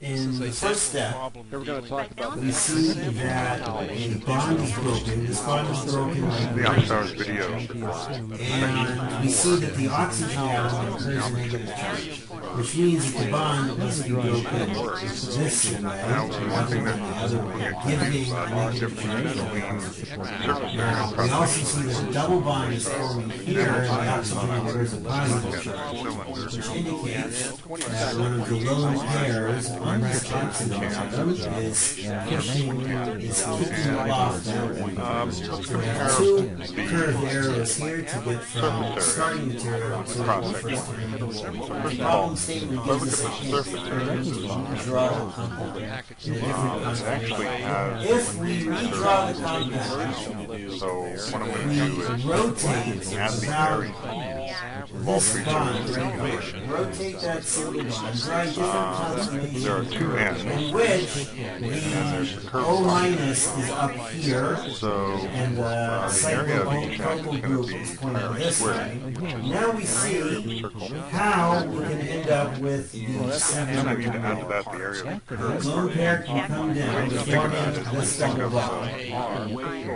In the first step, we're going to talk about we see that a bond is broken. This bond is broken like The Amsterdam video. and we see that the oxygen atom occurs in negative charge, which means that the bond must be broken this way, Now, one thing that giving a negative charge. Now, we also see that a double bond is forming here, and the oxygen occurs a positive charge, which indicates that one of the lone pairs on this oxygen atom is pushing, is kicking off that one. So we have two curved arrows here to get from the starting material to the first one. The problem statement gives us a hint that we need to draw the compound in a different configuration. If we redraw the compound, So what I'm going to do is rotate add the about area. this bond right here. Rotate that single bond, draw a different configuration There are two ends. in which the O minus is up here, So and the area of each end cycloprolyl is going group to is be pointing kind of this square. way. Now we see how we can end up with the And I seven need to add to that the area of the the curve. lone pair can come down, forming this double bond.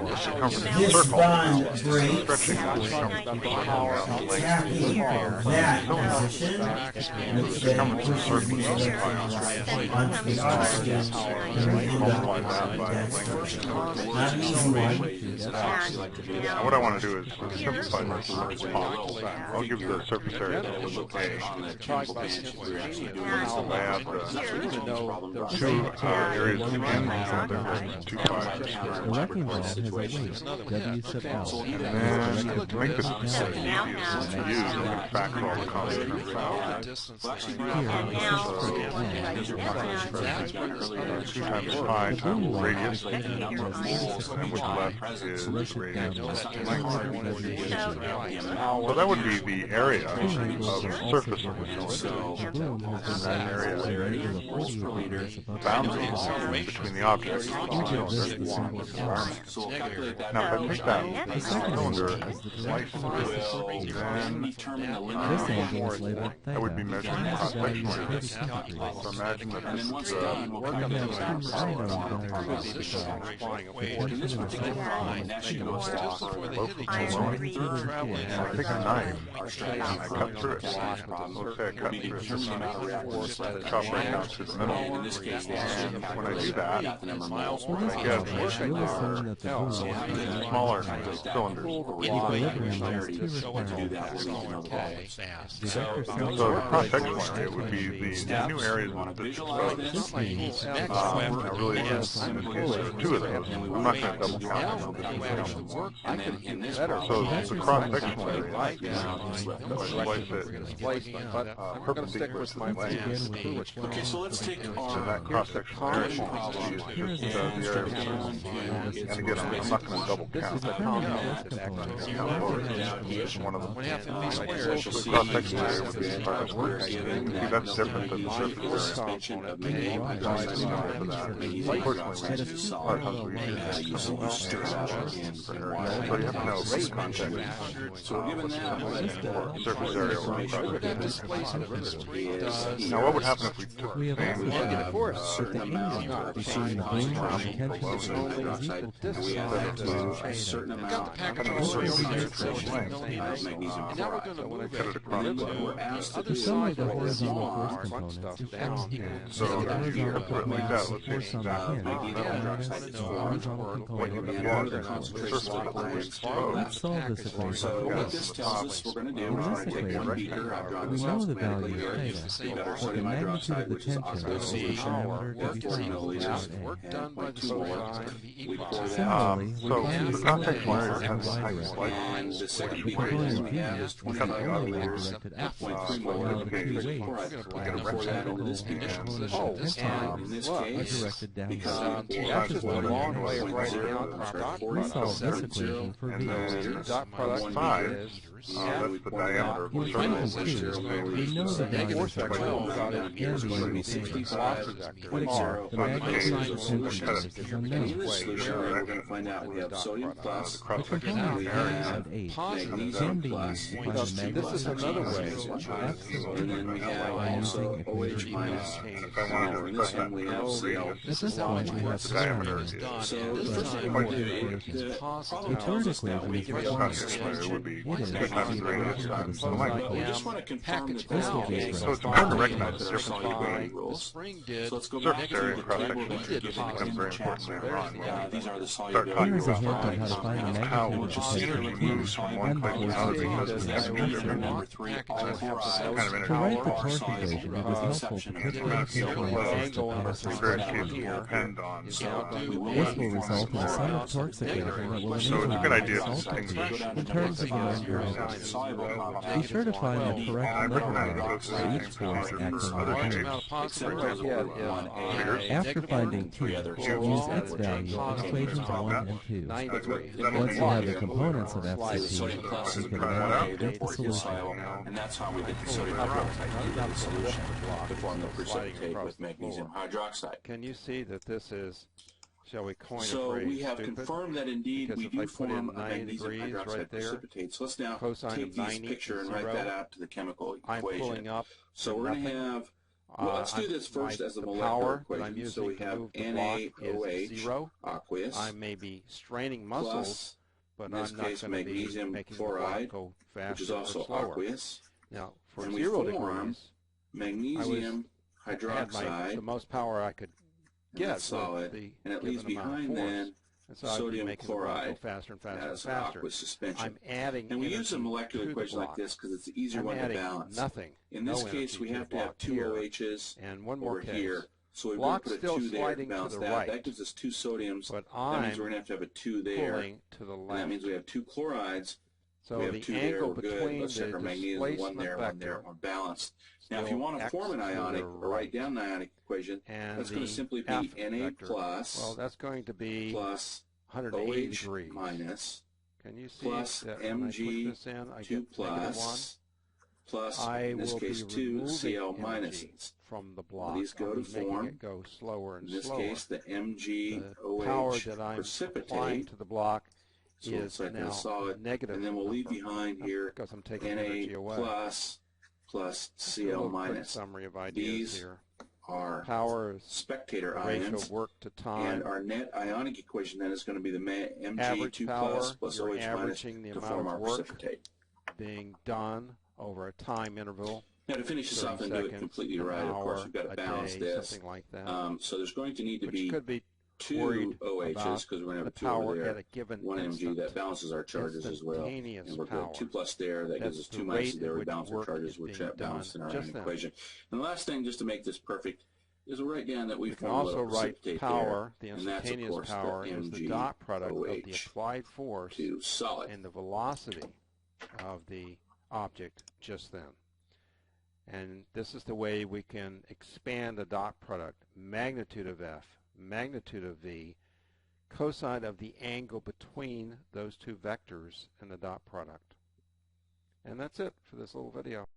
The circumference of the This circle. bond breaks, Stretching that circumference. tapping that position, which then pushes the electrons onto the oxygen, and we end up with that structure. Not an easy one. Now what I want to do is simplify this as much as possible. I'll give the surface area a. I add the two areas at the end, so there's 2 sides. The wrecking ball has a weight, W sub L. And then to make this easier to use, I'm going to factor all the constants out. So 2 times pi times radius, and what's left is radius. So that would be the area of the surface of the cylinder. And that area boundaries between the objects of the cylinder. Now, if I take that cylinder and slice through it, then This angle is labeled I would be theta. measuring This value is 30 cross-sectionally. centigrades. So imagine that this is We have two I take a knife and I cut through it. Let's say I cut through it this way. Chop right down through the middle. And when I do that, I get smaller cylinders. So the cross-sectional area would be the new areas of the exposed. Really, in this case, there are 2 of those. I'm not going to double count them. So the cross-sectional area, I slice it perpendicular to the lane. Okay, so let's take So that cross-sectional area is just the area of the. And again, I'm not going to double count. Just one of them. The cross-sectional area would be the entire square. See, that's different than the surface area. Unfortunately, a lot of times we use for area. So you have to know this context. So given that, Surface area or cross-sectional. Now, what would happen if we took We the have same also that the angle between the green and potential is equal to a certain amount cut it across we're asked to the do sum of the horizontal force components is shown here. So if you put it like that, let's Force say on the pin minus the horizontal component of the surface Let's solve this equation. So what this tells us we're going to do, In we're this going to take equation, one beaker, I've drawn we this know the alphabetically value here, of theta, better but the sodium magnitude of the hydroxide, which is tension osmotic is the diameter or 3 W milliliters. A. Like 2 molar. We pour that. Similarly, we so find the the context sum layer of has the a y height direction. And the second The equation component we have V is is 20 the y milliliters. directed upward, 0.3 while molar. the two weights, All right, we we're get a going to pour that into this the beaker. component of And tension in this are case, directed because downward. that's just a long way of writing out our dot We solve this equation for and V. then dot product 5 That's the diameter of the In circle. equation 2, we know the values of both and the angle equation, but the magnitude of perpendiculars is In unknown. this solution, we're going to find out we have sodium plus, The component we values have of H magnesium can be plus, used to find the magnitude This is another way. and then we have by also using OH equation minus. If I wanted to In this express that one, we have Cl. At this point, we have the diameter chlorine. is. So the But first thing what we do, equation? the The problem third tells us that we equation can is get one. It would be It is 2 times the the radius equation for the times the solid length. we equation. just want to confirm that This this will be is So it's important to recognize the difference solubility between rules. Spring did. So let's go surface back to area the and cross table section that area. you're It giving becomes us. very important later on. These are the Start solubility talking Here is a about hint on how to find the how magnitude of the energy potential moves from one and place to force another of because the of the equation. temperature. Number three, all chlorides. Kind of To write the energy. torque equation, it was helpful to put We're not seeing gravitational flow. access to powder The very pressure. case will depend on This will result in a sum of torques equation that will So it's a enable good you idea to to solve distinguish in terms of the number. Be sure to find the correct measurement for each force acting on the energy. After finding T, use its value in equations 1 and 2. Once you have the components of FCT, you can then get the solution. And that's how we get the sodium hydroxide into the solution to form the precipitate with magnesium hydroxide. Can you see that this is, shall we coin a So phrase, we have stupid? confirmed that indeed Because we if I do put form in a 90 magnesium degrees hydroxide right there, precipitate. So let's now cosine take of this 90 picture and is write 0. that out to the chemical I'm equation. pulling up So to we're going to nothing. have, well, let's do this first as a the molecular power that I'm equation. using So we to have move the block is NaOH 0. aqueous I may be straining muscles, plus, but in this I'm not case, going to be magnesium making chloride, the block go faster which is also or slower. aqueous. Now, for And we 0 form degrees, magnesium I had hydroxide, the most power I could and get that's solid, with the and it leaves given amount of behind force. then And so I'd be sodium making the block go chloride faster and faster and as faster. aqueous suspension. I'm adding And we use a energy molecular to the equation like block. this because it's the easier I'm one to adding balance. nothing. In no this case, energy we to have the to have block two here. OHs And one more over case. here. So we're going Block's to put a still 2 there to sliding to balance the that. right. That gives us 2 sodiums. But That means I'm we're going to have to have a 2 there. pulling to the And left. that means we have 2 chlorides. So we have the 2 there. angle We're good. between Let's check the our magnesium. 1 displacement there, 1 there. vector We're balanced. Now, if you still want to X form an to the ionic or write down an ionic equation, and that's going to the simply F be Na vector, plus well, that's going to be plus 180 OH degrees. minus Can you see plus that when I Mg put this in, I 2 get -1? plus, I in this will case, be 2 removing Cl energy minuses. from the block. These go I'll to be making form. it go slower and In this slower. case, the The power MgOH that I'm applying precipitate. to the block So is it's like now a solid, negative and then we'll leave number, behind here because I'm taking energy Na away. plus Just a Cl little quick minus. summary of ideas These here. are Power is spectator the ratio ions, of work to time. and our net ionic equation then is going to be the Mg Average 2 power, plus you're OH minus averaging the to amount form of our work precipitate. being done over a time interval. Now, to finish this off 30 and do it seconds, completely an right, of course, hour, we've got a to balance day, this. something like that. So there's going to need to Which be could be 2 worried OHs about because we're going to have the a 2 over power there. at a given 1 Mg instant. that balances our charges as well. Instantaneous And we're power. good. 2 plus there, that gives us That's 2 the minuses rate there. at We which balance our work charges, is we're being balanced in our done ion just then. equation. And the last thing, just to make this perfect, is we'll write down that we We can form a also little write precipitate power, the there, and that's, of instantaneous course, power, the is the dot product of the MgOH applied force to solid. and the velocity of the object just then. And this is the way we can expand a dot product. Magnitude of F, magnitude of V, cosine of the angle between those two vectors and the dot product. And that's it for this little video.